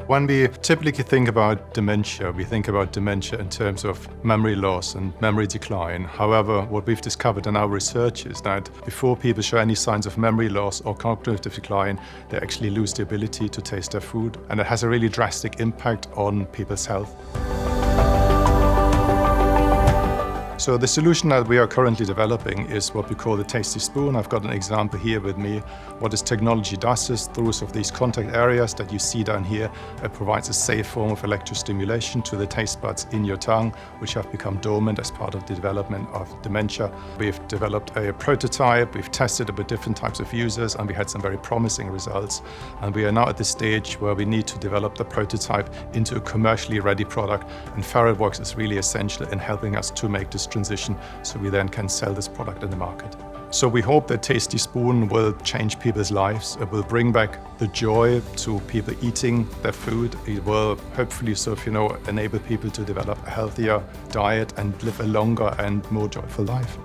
When we typically think about dementia, we think about dementia in terms of memory loss and memory decline. However, what we've discovered in our research is that before people show any signs of memory loss or cognitive decline, they actually lose the ability to taste their food, and it has a really drastic impact on people's health. So the solution that we are currently developing is what we call the tasty spoon. I've got an example here with me. What this technology does is, through these contact areas that you see down here, it provides a safe form of electrostimulation to the taste buds in your tongue, which have become dormant as part of the development of dementia. We've developed a prototype, we've tested it with different types of users, and we had some very promising results. And we are now at the stage where we need to develop the prototype into a commercially ready product. And FerretWorks is really essential in helping us to make this transition, so we then can sell this product in the market. So we hope that Tasty Spoon will change people's lives. It will bring back the joy to people eating their food. It will hopefully enable people to develop a healthier diet and live a longer and more joyful life.